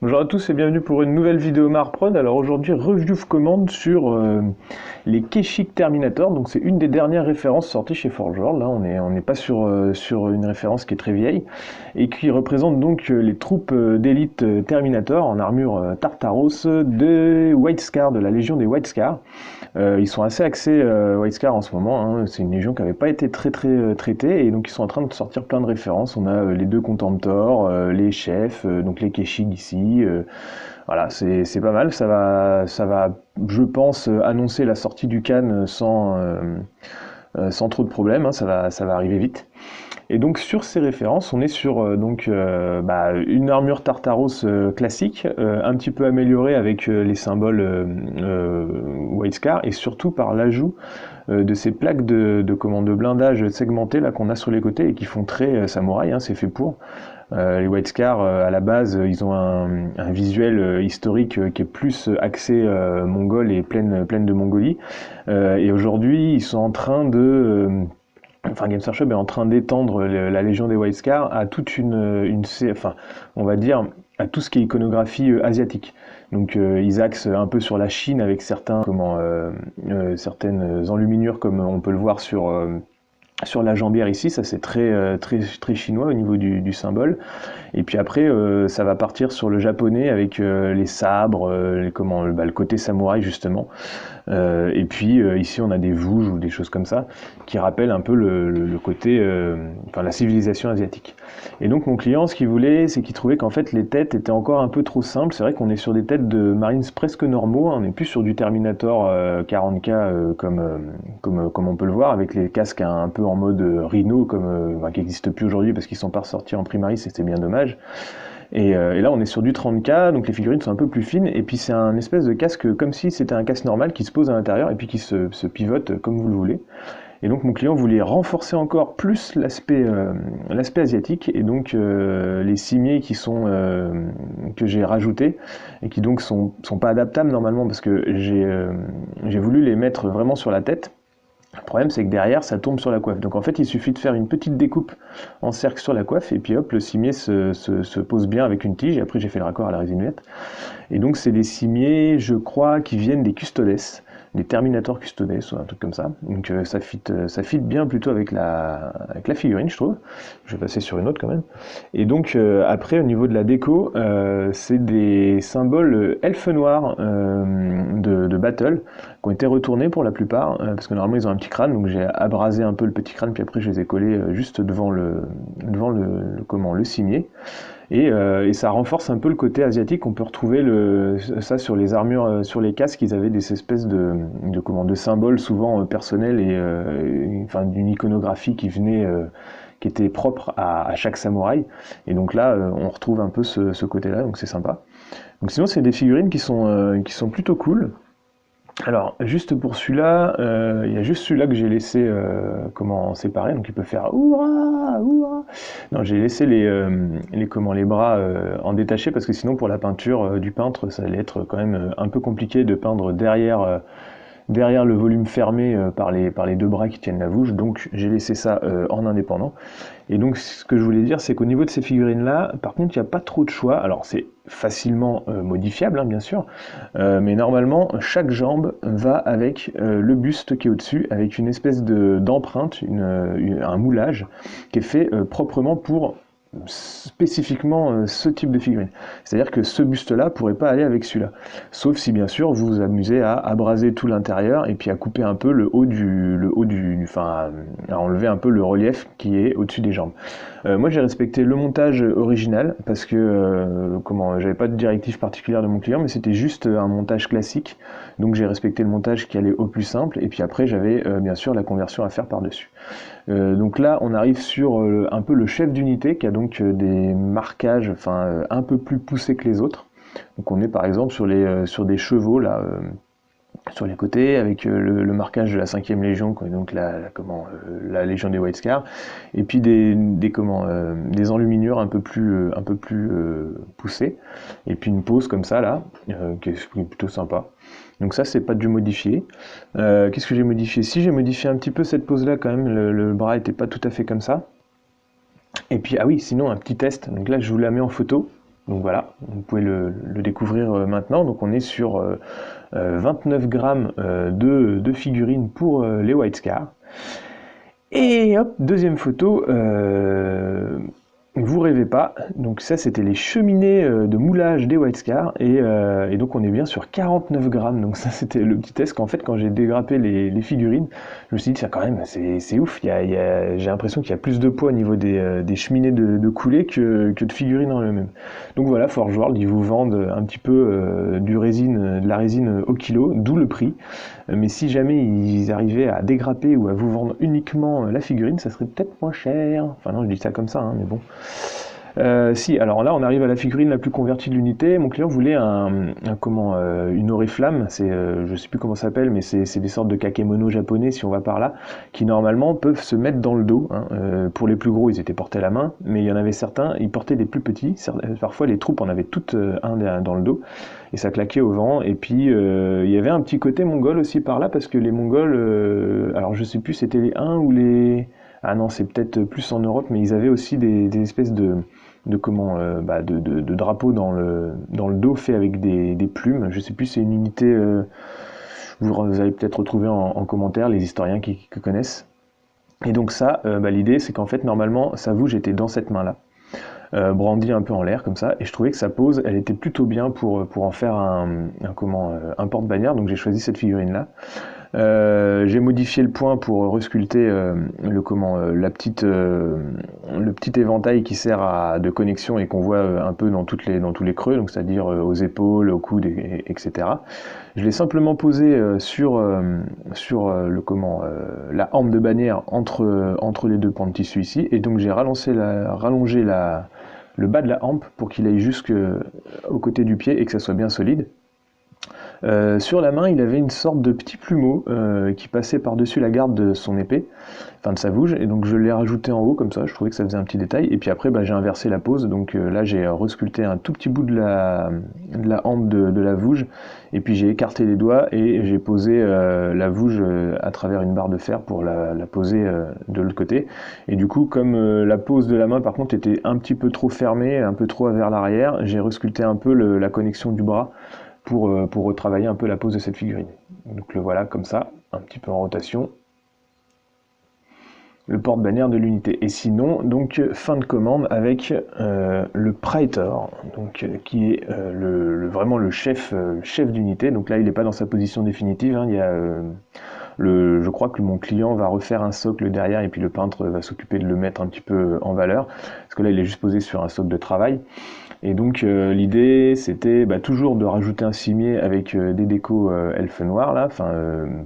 Bonjour à tous et bienvenue pour une nouvelle vidéo Marprod. Alors aujourd'hui, review of command sur les Kashyyyk Terminator. Donc c'est une des dernières références sorties chez Forge World. Là, on n'est pas sur une référence qui est très vieille et qui représente donc les troupes d'élite Terminator en armure Tartaros de White Scar, de la Légion des White Scar. Ils sont assez axés White Scar en ce moment, hein. C'est une légion qui n'avait pas été très traitée et donc ils sont en train de sortir plein de références. On a les deux Contemptors, les chefs, donc les Kashyyyk ici. Voilà, c'est pas mal. Ça va, je pense, annoncer la sortie du Khan sans trop de problèmes, hein. Ça va arriver vite. Et donc sur ces références, on est sur une armure Tartaros classique, un petit peu améliorée avec les symboles White Scar, et surtout par l'ajout de ces plaques de blindage segmentées là qu'on a sur les côtés et qui font très samouraï, hein, c'est fait pour. Les White Scar, à la base, ils ont un visuel historique qui est plus axé mongol et pleine de Mongolie. Et aujourd'hui, ils sont en train Games Workshop est en train d'étendre la Légion des White Scar à toute on va dire, à tout ce qui est iconographie asiatique. Donc ils axent un peu sur la Chine avec certaines enluminures comme on peut le voir sur la jambière ici, ça c'est très chinois au niveau du symbole. Et puis après, ça va partir sur le japonais avec les sabres, le côté samouraï justement. Et puis ici on a des vouges ou des choses comme ça qui rappellent un peu le côté, la civilisation asiatique. Et donc mon client, ce qu'il voulait, c'est qu'il trouvait qu'en fait les têtes étaient encore un peu trop simples. C'est vrai qu'on est sur des têtes de Marines presque normaux, hein. On n'est plus sur du Terminator 40K comme on peut le voir, avec les casques un peu en mode Rhino, qui n'existe plus aujourd'hui parce qu'ils sont pas ressortis en Primaris et c'est bien dommage. Et là, on est sur du 30K, donc les figurines sont un peu plus fines, et puis c'est un espèce de casque comme si c'était un casque normal qui se pose à l'intérieur et puis qui se pivote comme vous le voulez. Et donc mon client voulait renforcer encore plus l'aspect asiatique, et donc les cimiers que j'ai rajoutés et qui donc sont pas adaptables normalement parce que j'ai voulu les mettre vraiment sur la tête. Le problème, c'est que derrière, ça tombe sur la coiffe. Donc en fait, il suffit de faire une petite découpe en cercle sur la coiffe, et puis hop, le cimier se pose bien avec une tige, et après j'ai fait le raccord à la résine verte. Et donc c'est des cimiers, je crois, qui viennent des Custodes, des Terminator Custodes, ou un truc comme ça. Donc ça fit bien plutôt avec la figurine, je trouve. Je vais passer sur une autre quand même. Et donc après, au niveau de la déco, c'est des symboles elfes noirs de Battle, qui ont été retournés pour la plupart, parce que normalement ils ont un petit crâne, donc j'ai abrasé un peu le petit crâne, puis après je les ai collés juste devant le cimier. Et ça renforce un peu le côté asiatique. On peut retrouver ça sur les armures, sur les casques, ils avaient des espèces de symboles souvent personnels et d'une iconographie qui était propre à chaque samouraï. Et donc là, on retrouve un peu ce côté-là, donc c'est sympa. Donc sinon, c'est des figurines qui sont plutôt cool. Alors, juste pour celui-là, il y a juste celui-là que j'ai laissé séparer, donc il peut faire ouah, ouah. Non, j'ai laissé les bras en détaché parce que sinon pour la peinture du peintre, ça allait être quand même un peu compliqué de peindre derrière le volume fermé par les deux bras qui tiennent la vouge, donc j'ai laissé ça en indépendant. Et donc ce que je voulais dire, c'est qu'au niveau de ces figurines-là, par contre, il n'y a pas trop de choix. Alors c'est facilement modifiable, hein, bien sûr, mais normalement, chaque jambe va avec le buste qui est au-dessus, avec une espèce d'empreinte, un moulage, qui est fait proprement pour spécifiquement ce type de figurine. C'est-à-dire que ce buste-là pourrait pas aller avec celui-là. Sauf si bien sûr vous vous amusez à abraser tout l'intérieur et puis à couper un peu à enlever un peu le relief qui est au-dessus des jambes. Moi j'ai respecté le montage original parce que j'avais pas de directive particulière de mon client, mais c'était juste un montage classique. Donc j'ai respecté le montage qui allait au plus simple et puis après j'avais bien sûr la conversion à faire par-dessus. Donc là on arrive sur un peu le chef d'unité qui a donc des marquages un peu plus poussés que les autres. Donc on est par exemple sur des chevaux là sur les côtés avec le marquage de la 5e Légion, donc la Légion des White Scar, et puis des enluminures un peu plus poussées, et puis une pose comme ça là qui est plutôt sympa. Donc ça c'est pas du modifié. Qu'est-ce que j'ai modifié? Si, j'ai modifié un petit peu cette pose là quand même, le bras était pas tout à fait comme ça. Et puis ah oui, sinon un petit test, donc là je vous la mets en photo. Donc voilà, vous pouvez le découvrir maintenant. Donc on est sur 29 grammes de figurines pour les White Scars. Et hop, deuxième photo, vous rêvez pas, donc ça c'était les cheminées de moulage des White Scars, et donc on est bien sur 49 grammes, donc ça c'était le petit test qu'en fait quand j'ai dégrappé les figurines, je me suis dit ça quand même c'est ouf, j'ai l'impression qu'il y a plus de poids au niveau des cheminées de coulées que de figurines en eux-mêmes. Donc voilà, Forge World, ils vous vendent un petit peu de la résine au kilo, d'où le prix, mais si jamais ils arrivaient à dégrapper ou à vous vendre uniquement la figurine, ça serait peut-être moins cher, enfin non je dis ça comme ça, hein, mais bon. Si, alors là on arrive à la figurine la plus convertie de l'unité. Mon client voulait une oriflamme, je sais plus comment ça s'appelle, mais c'est des sortes de kakémono japonais si on va par là, qui normalement peuvent se mettre dans le dos, hein. Pour les plus gros ils étaient portés à la main, mais il y en avait certains, ils portaient des plus petits, parfois les troupes en avaient toutes un dans le dos, et ça claquait au vent, et puis il y avait un petit côté mongol aussi par là, parce que les mongols, alors je sais plus c'était les 1 ou les... Ah non, c'est peut-être plus en Europe, mais ils avaient aussi des espèces de drapeaux dans le dos fait avec des plumes. Je sais plus, c'est une unité, vous allez peut-être retrouver en commentaire les historiens qui connaissent. Et donc ça, l'idée c'est qu'en fait normalement sa vouge était dans cette main-là, brandie un peu en l'air comme ça, et je trouvais que sa pose, elle était plutôt bien pour en faire un porte-bannière, donc j'ai choisi cette figurine-là. J'ai modifié le point pour resculpter le petit éventail qui sert de connexion et qu'on voit un peu dans tous les creux, donc c'est-à-dire aux épaules, au coude, etc. Je l'ai simplement posé sur la hampe de bannière entre les deux pans de tissu ici, et donc j'ai rallongé le bas de la hampe pour qu'il aille jusqu'au côté du pied et que ça soit bien solide. Sur la main, il avait une sorte de petit plumeau qui passait par-dessus la garde de son épée, enfin de sa vouge, et donc je l'ai rajouté en haut comme ça, je trouvais que ça faisait un petit détail, et puis après j'ai inversé la pose, donc là j'ai resculpté un tout petit bout de la hampe de la vouge, et puis j'ai écarté les doigts et j'ai posé la vouge à travers une barre de fer pour la poser de l'autre côté, et du coup comme la pose de la main par contre était un petit peu trop fermée, un peu trop vers l'arrière, j'ai resculpté un peu la connexion du bras, pour retravailler un peu la pose de cette figurine. Donc le voilà comme ça, un petit peu en rotation. Le porte-bannière de l'unité. Et sinon, donc fin de commande avec le Praetor, donc qui est vraiment le chef d'unité. Donc là, il n'est pas dans sa position définitive. Hein, il y a je crois que mon client va refaire un socle derrière et puis le peintre va s'occuper de le mettre un petit peu en valeur, parce que là, il est juste posé sur un socle de travail. Et donc l'idée c'était toujours de rajouter un cimier avec des décos elfe noir là, enfin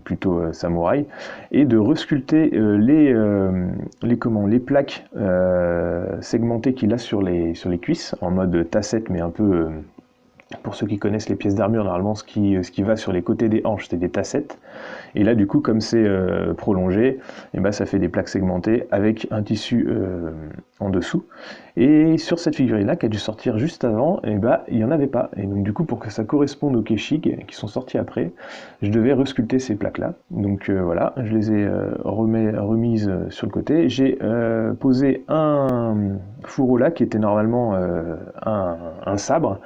plutôt samouraï, et de resculpter les plaques segmentées qu'il a sur les cuisses en mode tassette, mais un peu pour ceux qui connaissent les pièces d'armure, normalement ce qui va sur les côtés des hanches c'est des tassettes, et là du coup comme c'est prolongé, et ça fait des plaques segmentées avec un tissu en dessous, et sur cette figurine là qui a dû sortir juste avant, il n'y en avait pas, et donc du coup pour que ça corresponde aux Keshig qui sont sortis après, je devais resculpter ces plaques là, donc voilà, je les ai remises sur le côté, j'ai posé un fourreau là qui était normalement un sabre.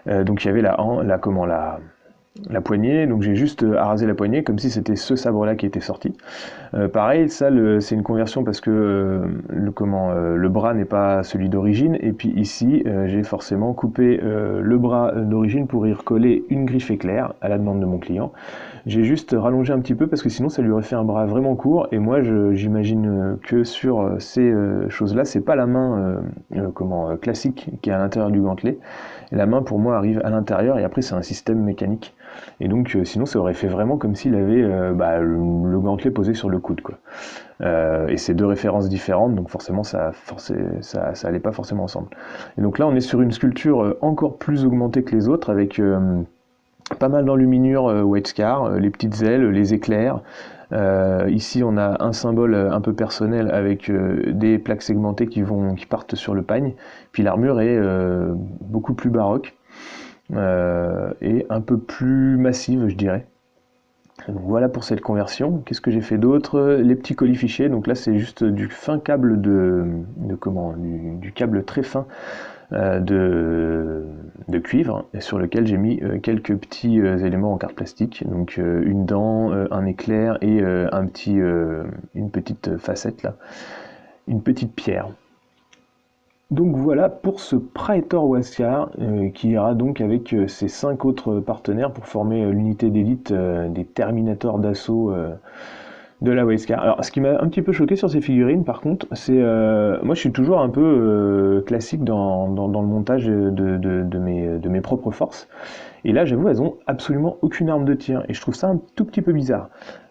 Donc il y avait la poignée, donc j'ai juste arasé la poignée comme si c'était ce sabre là qui était sorti. Pareil, ça c'est une conversion parce que le bras n'est pas celui d'origine, et puis ici j'ai forcément coupé le bras d'origine pour y recoller une griffe éclair à la demande de mon client. J'ai juste rallongé un petit peu parce que sinon ça lui aurait fait un bras vraiment court, et moi j'imagine que sur ces choses là c'est pas la main classique qui est à l'intérieur du gantelet. La main pour moi arrive à l'intérieur et après c'est un système mécanique, et donc sinon ça aurait fait vraiment comme s'il avait le gantelet posé sur le coude quoi. Et c'est deux références différentes, donc forcément ça allait pas forcément ensemble. Et donc là on est sur une sculpture encore plus augmentée que les autres, avec pas mal d'enluminure White Scar, les petites ailes, les éclairs. Ici on a un symbole un peu personnel avec des plaques segmentées qui partent sur le pagne, puis l'armure est beaucoup plus baroque et un peu plus massive je dirais. Donc voilà pour cette conversion. Qu'est-ce que j'ai fait d'autre? Les petits colifichets, donc là c'est juste du fin câble du câble très fin de cuivre, sur lequel j'ai mis quelques petits éléments en carte plastique, donc une dent, un éclair et une petite facette là, une petite pierre. Donc voilà pour ce Praetor Huascar qui ira donc avec ses 5 autres partenaires pour former l'unité d'élite des Terminators d'assaut de la Huascar. Alors ce qui m'a un petit peu choqué sur ces figurines par contre, c'est moi je suis toujours un peu classique dans le montage de mes propres forces. Et là j'avoue elles ont absolument aucune arme de tir et je trouve ça un tout petit peu bizarre.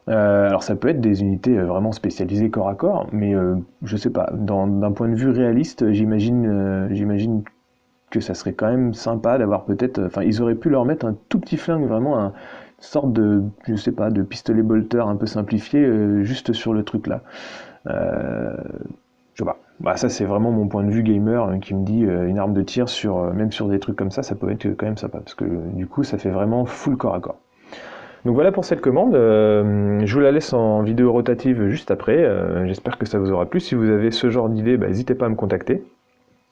Alors ça peut être des unités vraiment spécialisées corps à corps, mais je sais pas, d'un point de vue réaliste, j'imagine que ça serait quand même sympa d'avoir peut-être, enfin ils auraient pu leur mettre un tout petit flingue, vraiment une sorte de, je sais pas, de pistolet bolter un peu simplifié, juste sur le truc là. Je sais pas. Bah, ça c'est vraiment mon point de vue gamer qui me dit une arme de tir même sur des trucs comme ça peut être quand même sympa, parce que du coup ça fait vraiment full corps à corps. Donc voilà pour cette commande, je vous la laisse en vidéo rotative juste après, j'espère que ça vous aura plu. Si vous avez ce genre d'idée, n'hésitez pas à me contacter.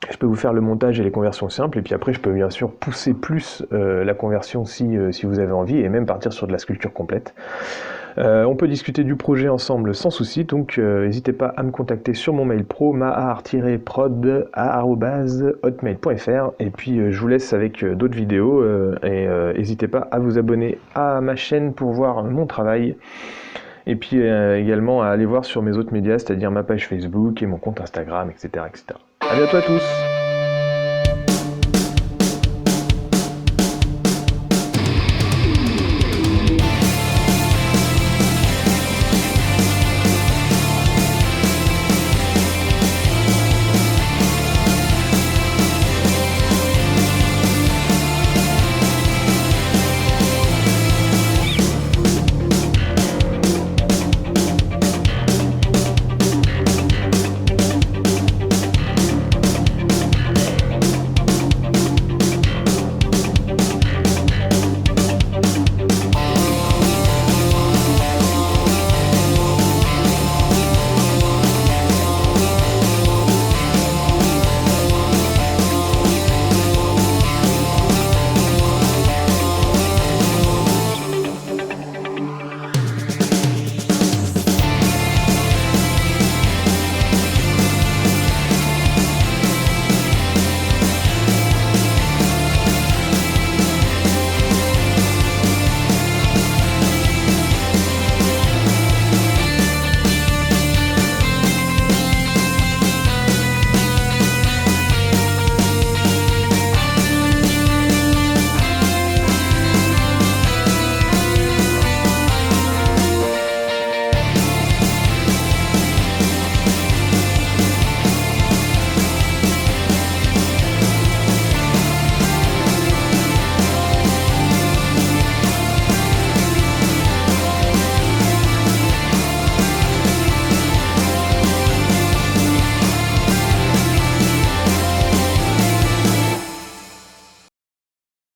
Je peux vous faire le montage et les conversions simples, et puis après je peux bien sûr pousser plus la conversion si vous avez envie, et même partir sur de la sculpture complète. On peut discuter du projet ensemble sans souci, donc n'hésitez pas à me contacter sur mon mail pro, mahar-prod@hotmail.fr, et puis je vous laisse avec d'autres vidéos, et n'hésitez pas à vous abonner à ma chaîne pour voir mon travail, et puis également à aller voir sur mes autres médias, c'est-à-dire ma page Facebook et mon compte Instagram, etc. etc. A bientôt à tous!